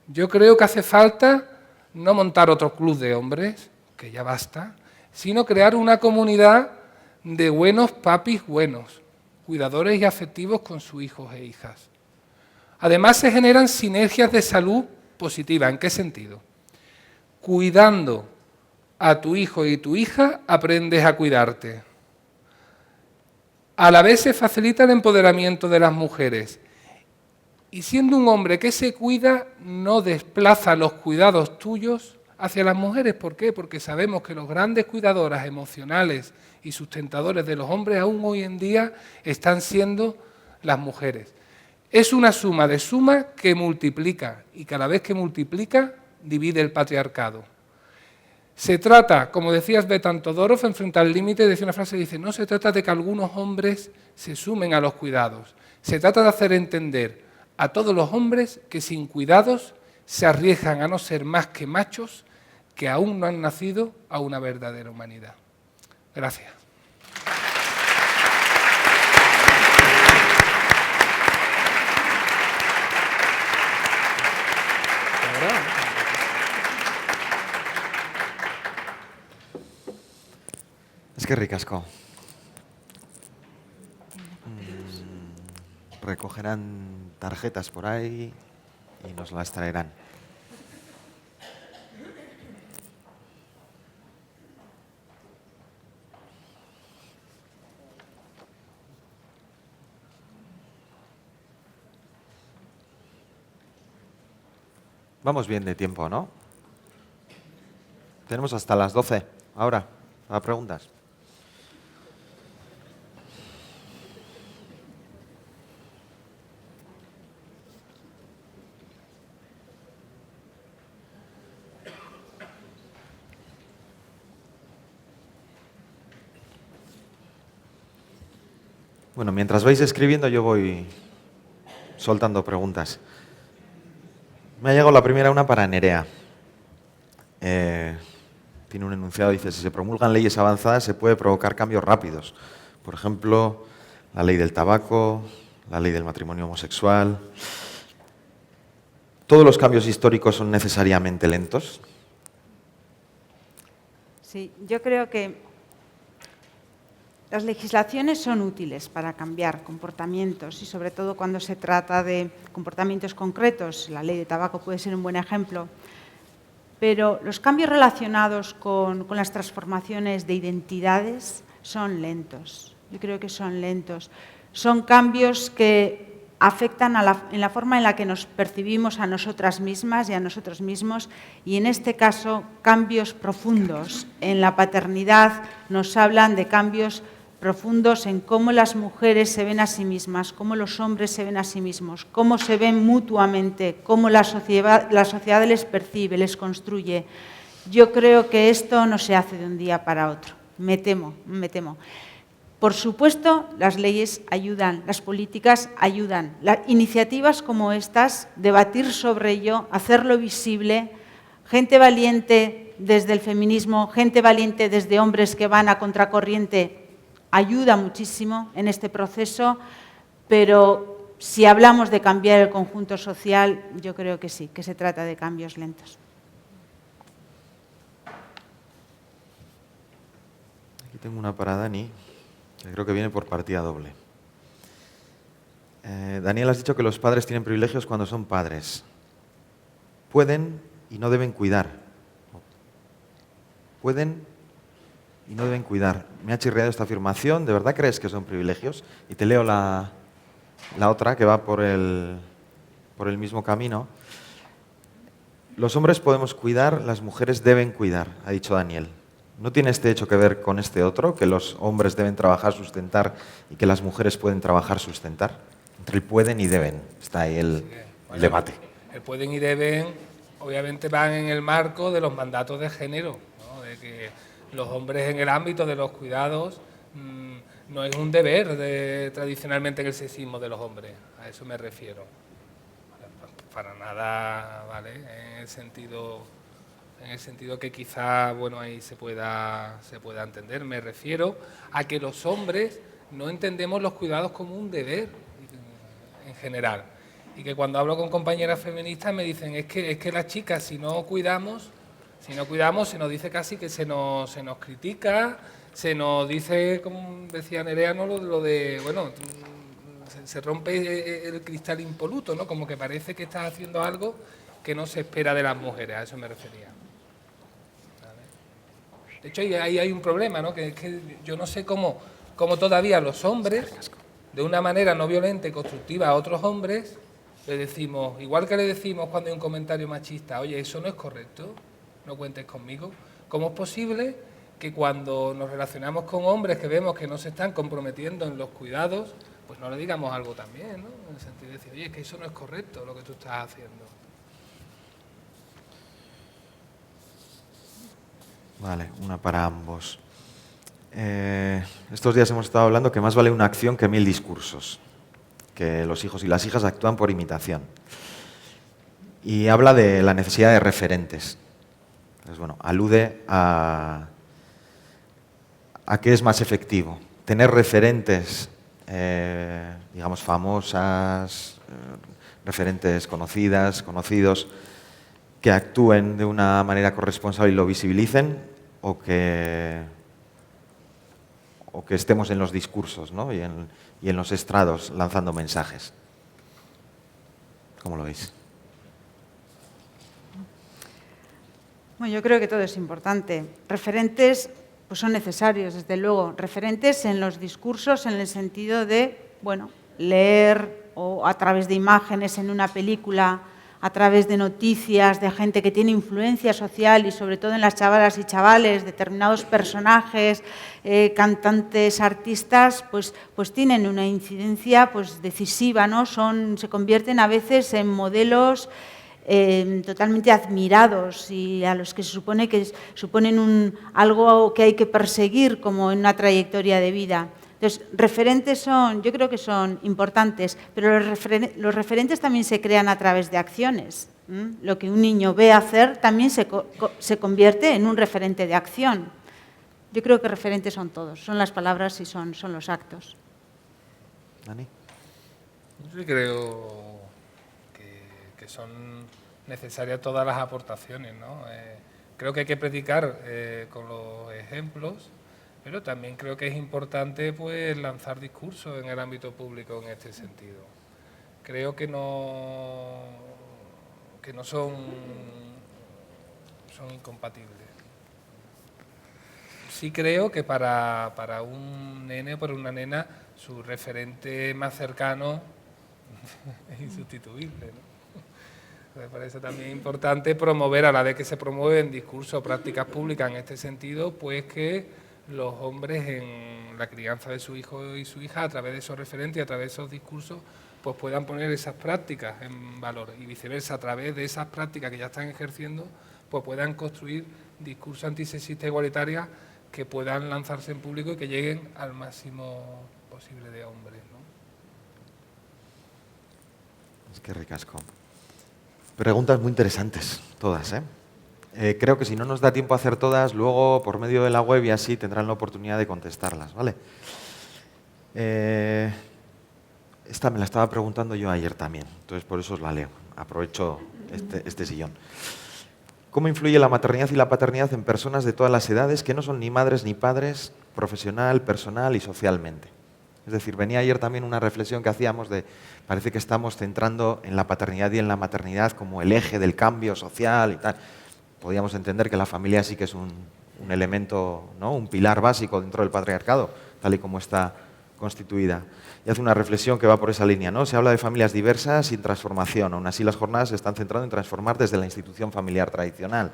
Yo creo que hace falta no montar otro club de hombres, que ya basta, sino crear una comunidad de buenos papis buenos, cuidadores y afectivos con sus hijos e hijas. Además, se generan sinergias de salud positiva. ¿En qué sentido? Cuidando a tu hijo y tu hija, aprendes a cuidarte. A la vez se facilita el empoderamiento de las mujeres. Y siendo un hombre que se cuida, no desplaza los cuidados tuyos hacia las mujeres. ¿Por qué? Porque sabemos que los grandes cuidadoras emocionales y sustentadores de los hombres aún hoy en día están siendo las mujeres. Es una suma de suma que multiplica, y cada vez que multiplica, divide el patriarcado. Se trata, como decía Svetan Todorov, enfrentar el límite, decía una frase, dice, no se trata de que algunos hombres se sumen a los cuidados, se trata de hacer entender a todos los hombres que sin cuidados se arriesgan a no ser más que machos que aún no han nacido a una verdadera humanidad. Gracias. Eskerrik asko. Recogerán tarjetas por ahí y nos las traerán. Vamos bien de tiempo, ¿no? Tenemos hasta las 12 ahora para preguntas. Bueno, mientras vais escribiendo yo voy soltando preguntas. Me ha llegado la primera, una para Nerea. Tiene un enunciado, dice, si se promulgan leyes avanzadas se puede provocar cambios rápidos. Por ejemplo, la ley del tabaco, la ley del matrimonio homosexual. ¿Todos los cambios históricos son necesariamente lentos? Sí, yo creo que las legislaciones son útiles para cambiar comportamientos y sobre todo cuando se trata de comportamientos concretos. La ley de tabaco puede ser un buen ejemplo. Pero los cambios relacionados con las transformaciones de identidades son lentos. Yo creo que son lentos. Son cambios que afectan en la forma en la que nos percibimos a nosotras mismas y a nosotros mismos, y en este caso cambios profundos. En la paternidad nos hablan de cambios profundos en cómo las mujeres se ven a sí mismas, cómo los hombres se ven a sí mismos, cómo se ven mutuamente, cómo la sociedad les percibe, les construye. Yo creo que esto no se hace de un día para otro, me temo. Por supuesto, las leyes ayudan, las políticas ayudan. Iniciativas como estas, debatir sobre ello, hacerlo visible, gente valiente desde el feminismo, gente valiente desde hombres que van a contracorriente, ayuda muchísimo en este proceso, pero si hablamos de cambiar el conjunto social, yo creo que sí, que se trata de cambios lentos. Aquí tengo una para Dani. que creo que viene por partida doble. Daniel, has dicho que los padres tienen privilegios cuando son padres. Pueden y no deben cuidar. Pueden y no deben cuidar. Me ha chirriado esta afirmación. ¿De verdad crees que son privilegios? Y te leo la otra, que va por el mismo camino. Los hombres podemos cuidar, las mujeres deben cuidar, ha dicho Daniel. ¿No tiene este hecho que ver con este otro, que los hombres deben trabajar, sustentar y que las mujeres pueden trabajar, sustentar? Entre el pueden y deben está ahí el debate. El pueden y deben, obviamente, van en el marco de los mandatos de género, ¿no? De que los hombres en el ámbito de los cuidados no es un deber tradicionalmente en el sexismo de los hombres, a eso me refiero. Para nada, ¿vale? En el sentido que quizá, bueno, ahí se pueda entender. Me refiero a que los hombres no entendemos los cuidados como un deber en general. Y que cuando hablo con compañeras feministas me dicen es que las chicas si no cuidamos se nos dice casi que se nos critica, se nos dice, como decía Nerea, ¿no? lo de, bueno, se rompe el cristal impoluto, ¿no? Como que parece que estás haciendo algo que no se espera de las mujeres, a eso me refería. ¿Vale? De hecho, ahí hay un problema, ¿no? Que es que yo no sé cómo todavía los hombres, de una manera no violenta y constructiva a otros hombres, le decimos, igual que le decimos cuando hay un comentario machista, oye, eso no es correcto, no cuentes conmigo. ¿Cómo es posible que cuando nos relacionamos con hombres que vemos que no se están comprometiendo en los cuidados, pues no le digamos algo también, ¿no? En el sentido de decir, oye, es que eso no es correcto lo que tú estás haciendo. Vale, una para ambos. Estos días hemos estado hablando que más vale una acción que 1000 discursos, que los hijos y las hijas actúan por imitación. Y habla de la necesidad de referentes. Entonces, bueno, alude a qué es más efectivo. Tener referentes, digamos, famosas, referentes conocidas, conocidos, que actúen de una manera corresponsable y lo visibilicen, o que estemos en los discursos, ¿no? y en los estrados lanzando mensajes. ¿Cómo lo veis? Bueno, yo creo que todo es importante. Referentes pues son necesarios, desde luego. Referentes en los discursos, en el sentido de, bueno, leer o a través de imágenes en una película, a través de noticias de gente que tiene influencia social y sobre todo en las chavalas y chavales, determinados personajes, cantantes, artistas, pues tienen una incidencia pues decisiva, ¿no? Se convierten a veces en modelos totalmente admirados y a los que se supone que suponen algo que hay que perseguir como en una trayectoria de vida. Entonces, referentes yo creo que son importantes, pero los referentes también se crean a través de acciones. Lo que un niño ve hacer también se convierte en un referente de acción. Yo creo que referentes son todos, son las palabras y son los actos. Dani. Yo creo que son necesarias todas las aportaciones, ¿no? Creo que hay que predicar con los ejemplos, pero también creo que es importante pues lanzar discursos en el ámbito público en este sentido. Creo que no son incompatibles. Sí creo que para un nene o para una nena su referente más cercano es insustituible, ¿no? Me parece también importante promover, a la vez que se promueven discursos o prácticas públicas en este sentido, pues que los hombres en la crianza de su hijo y su hija, a través de esos referentes y a través de esos discursos, pues puedan poner esas prácticas en valor y viceversa, a través de esas prácticas que ya están ejerciendo, pues puedan construir discursos antisexistas igualitarios que puedan lanzarse en público y que lleguen al máximo posible de hombres, ¿no? Es que ricasco. Preguntas muy interesantes, todas, ¿eh? Creo que si no nos da tiempo a hacer todas, luego por medio de la web y así tendrán la oportunidad de contestarlas, ¿vale? Esta me la estaba preguntando yo ayer también, entonces por eso os la leo. Aprovecho este sillón. ¿Cómo influye la maternidad y la paternidad en personas de todas las edades que no son ni madres ni padres, profesional, personal y socialmente? Es decir, venía ayer también una reflexión que hacíamos de, parece que estamos centrando en la paternidad y en la maternidad como el eje del cambio social y tal. Podríamos entender que la familia sí que es un elemento, ¿no?, un pilar básico dentro del patriarcado, tal y como está constituida. Y hace una reflexión que va por esa línea, ¿no? Se habla de familias diversas y en transformación. Aún así, las jornadas se están centrando en transformar desde la institución familiar tradicional,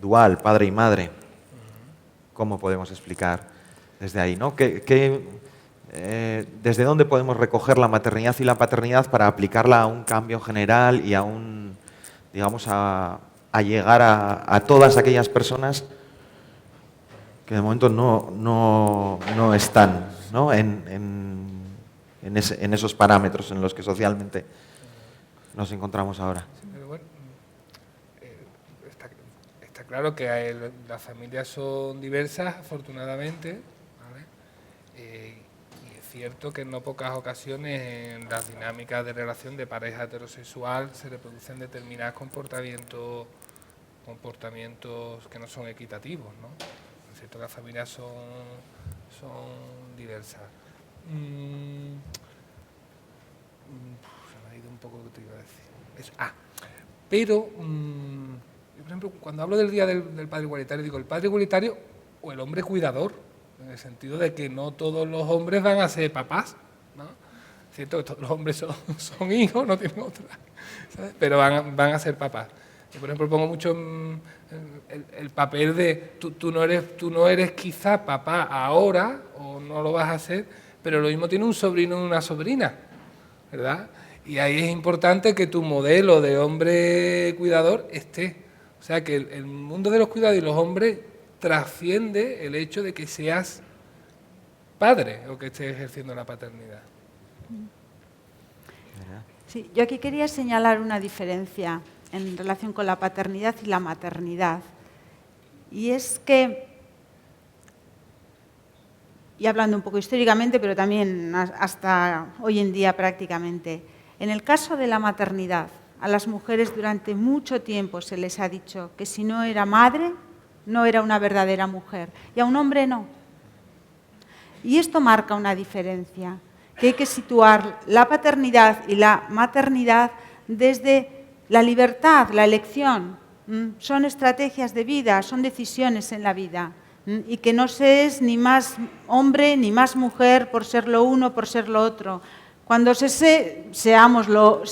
dual, padre y madre. ¿Cómo podemos explicar desde ahí, ¿no? ¿Desde dónde podemos recoger la maternidad y la paternidad para aplicarla a un cambio general y a un, digamos, a llegar a todas aquellas personas que de momento no están, ¿no?, en esos parámetros en los que socialmente nos encontramos ahora? Sí, pero bueno, está claro que las familias son diversas, afortunadamente, ¿vale? Y es cierto que en no pocas ocasiones en las dinámicas de relación de pareja heterosexual se reproducen determinados comportamientos que no son equitativos, ¿no? Es cierto que las familias son diversas. Se me ha ido un poco lo que te iba a decir. Pero, yo, por ejemplo, cuando hablo del Día del Padre Igualitario, digo el padre igualitario o el hombre cuidador, en el sentido de que no todos los hombres van a ser papás, ¿no? Es cierto que todos los hombres son hijos, no tienen otra, ¿sabes? Pero van a ser papás. Yo, por ejemplo, pongo mucho el papel de tú no eres quizá papá ahora, o no lo vas a hacer, pero lo mismo tiene un sobrino o una sobrina, ¿verdad? Y ahí es importante que tu modelo de hombre cuidador esté. O sea, que el mundo de los cuidados y los hombres trasciende el hecho de que seas padre o que estés ejerciendo la paternidad. Sí, yo aquí quería señalar una diferencia en relación con la paternidad y la maternidad. Y es que, y hablando un poco históricamente, pero también hasta hoy en día prácticamente, en el caso de la maternidad, a las mujeres durante mucho tiempo se les ha dicho que si no era madre, no era una verdadera mujer, y a un hombre no. Y esto marca una diferencia, que hay que situar la paternidad y la maternidad desde la libertad, la elección. Son estrategias de vida, son decisiones en la vida. Y que no se es ni más hombre ni más mujer por ser lo uno, por ser lo otro. Cuando seámoslo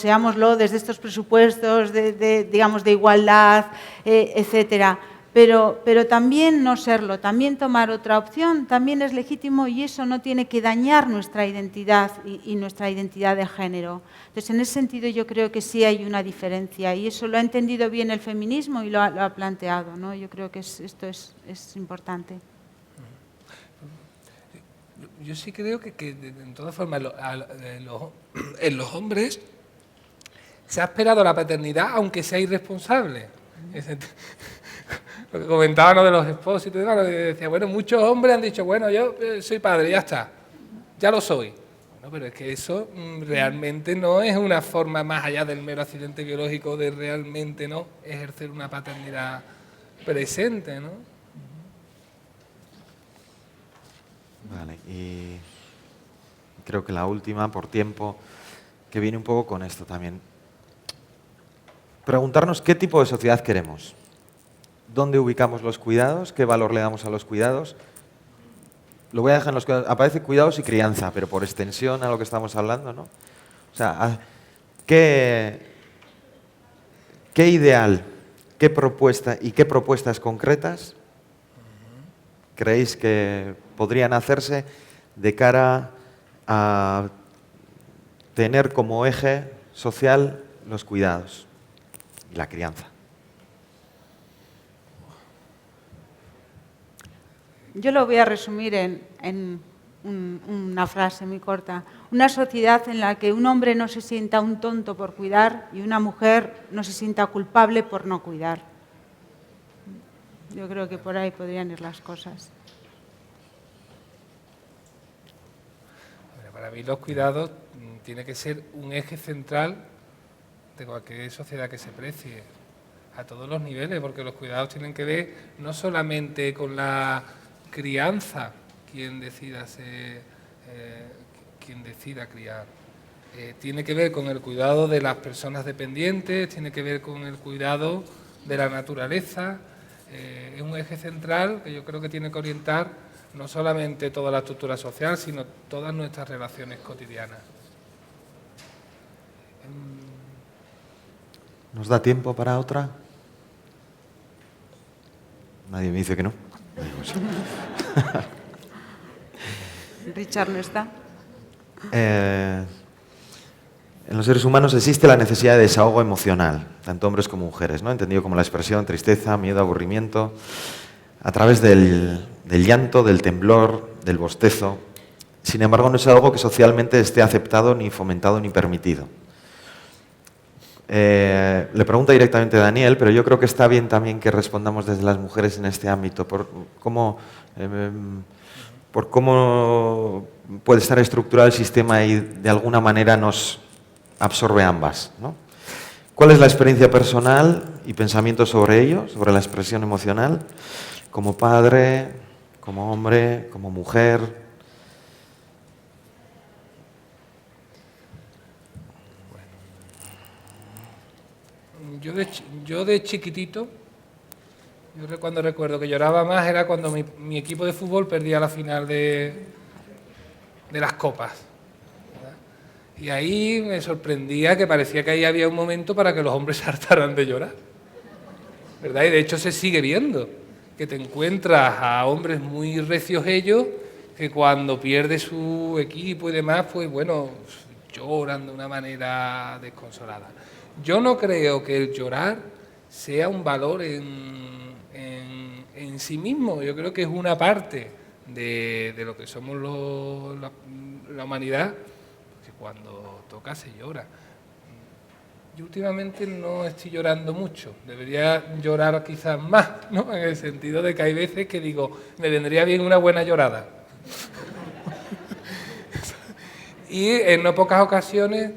desde estos presupuestos digamos, de igualdad, etcétera. Pero también no serlo, también tomar otra opción, también es legítimo y eso no tiene que dañar nuestra identidad y nuestra identidad de género. Entonces, en ese sentido yo creo que sí hay una diferencia y eso lo ha entendido bien el feminismo y lo ha planteado, ¿no? Yo creo que esto es importante. Yo sí creo que de todas formas en los hombres se ha esperado la paternidad aunque sea irresponsable. Lo que comentaba, ¿no?, de los expósitos, ¿no?, decía, bueno, muchos hombres han dicho, bueno, yo soy padre, ya está, ya lo soy. Bueno, pero es que eso realmente no es una forma más allá del mero accidente biológico de realmente no ejercer una paternidad presente, ¿no? Vale, y creo que la última, por tiempo, que viene un poco con esto también. Preguntarnos qué tipo de sociedad queremos. ¿Dónde ubicamos los cuidados? ¿Qué valor le damos a los cuidados? Lo voy a dejar en los cuidados. Aparece cuidados y crianza, pero por extensión a lo que estamos hablando, ¿no? O sea, ¿qué ideal, qué propuesta y qué propuestas concretas creéis que podrían hacerse de cara a tener como eje social los cuidados y la crianza? Yo lo voy a resumir en una frase muy corta. Una sociedad en la que un hombre no se sienta un tonto por cuidar y una mujer no se sienta culpable por no cuidar. Yo creo que por ahí podrían ir las cosas. Bueno, para mí los cuidados tiene que ser un eje central de cualquier sociedad que se precie. a todos los niveles, porque los cuidados tienen que ver no solamente con la crianza, quien decida criar. Tiene que ver con el cuidado de las personas dependientes, tiene que ver con el cuidado de la naturaleza. Es un eje central que yo creo que tiene que orientar no solamente toda la estructura social, sino todas nuestras relaciones cotidianas. ¿Nos da tiempo para otra? Nadie me dice que no. Richard no está. En los seres humanos existe la necesidad de desahogo emocional, tanto hombres como mujeres, ¿no? Entendido como la expresión tristeza, miedo, aburrimiento, a través del llanto, del temblor, del bostezo. Sin embargo, no es algo que socialmente esté aceptado, ni fomentado, ni permitido. Le pregunto directamente a Daniel, pero yo creo que está bien también que respondamos desde las mujeres en este ámbito, por cómo puede estar estructurado el sistema y de alguna manera nos absorbe ambas, ¿no? ¿Cuál es la experiencia personal y pensamiento sobre ello, sobre la expresión emocional, como padre, como hombre, como mujer? Yo de chiquitito, cuando recuerdo que lloraba más era cuando mi equipo de fútbol perdía la final de las copas, ¿verdad? Y ahí me sorprendía que parecía que ahí había un momento para que los hombres se hartaran de llorar, ¿verdad? Y de hecho se sigue viendo, que te encuentras a hombres muy recios ellos, que cuando pierde su equipo y demás, pues bueno, lloran de una manera desconsolada. Yo no creo que el llorar sea un valor en sí mismo. Yo creo que es una parte de lo que somos la humanidad, que cuando toca se llora. Yo últimamente no estoy llorando mucho, debería llorar quizás más, ¿no? En el sentido de que hay veces que digo, me vendría bien una buena llorada. Y en no pocas ocasiones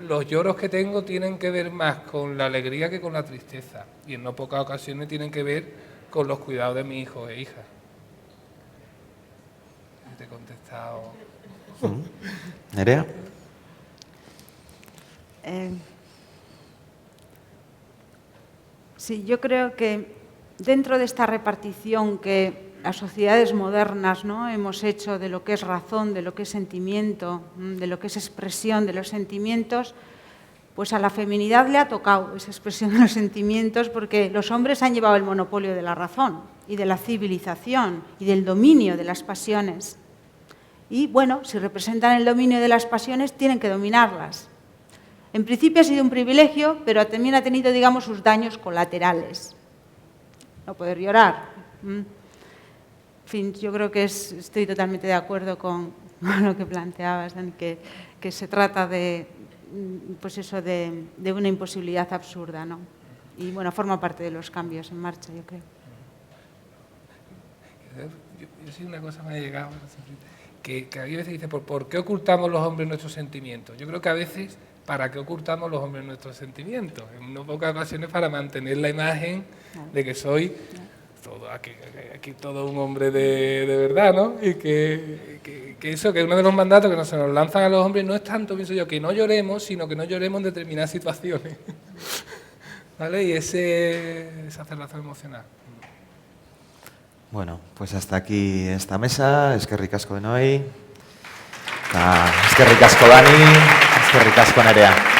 los lloros que tengo tienen que ver más con la alegría que con la tristeza. Y en no pocas ocasiones tienen que ver con los cuidados de mis hijos e hijas. Te he contestado. ¿Nerea? Sí, yo creo que dentro de esta repartición que las sociedades modernas, ¿no?, hemos hecho de lo que es razón, de lo que es sentimiento, de lo que es expresión de los sentimientos, pues a la feminidad le ha tocado esa expresión de los sentimientos porque los hombres han llevado el monopolio de la razón y de la civilización y del dominio de las pasiones. Y bueno, si representan el dominio de las pasiones, tienen que dominarlas. En principio ha sido un privilegio, pero también ha tenido, digamos, sus daños colaterales. No poder llorar. En fin, yo creo que estoy totalmente de acuerdo con lo que planteabas, Dani, que se trata de, pues eso, de una imposibilidad absurda, ¿no? Y bueno, forma parte de los cambios en marcha, yo creo. Yo sí, una cosa me ha llegado, que a veces dice, ¿por qué ocultamos los hombres nuestros sentimientos? Yo creo que a veces, ¿para qué ocultamos los hombres nuestros sentimientos? En no pocas ocasiones para mantener la imagen de que soy aquí todo un hombre de verdad, ¿no? Y que eso, que uno de los mandatos que se nos lanzan a los hombres no es tanto, pienso yo, que no lloremos, sino que no lloremos en determinadas situaciones, ¿vale? Y esa cerrazón emocional. Bueno, pues hasta aquí esta mesa. Eskerrik asko denoi. Eskerrik asko Dani, eskerrik asko Nerea.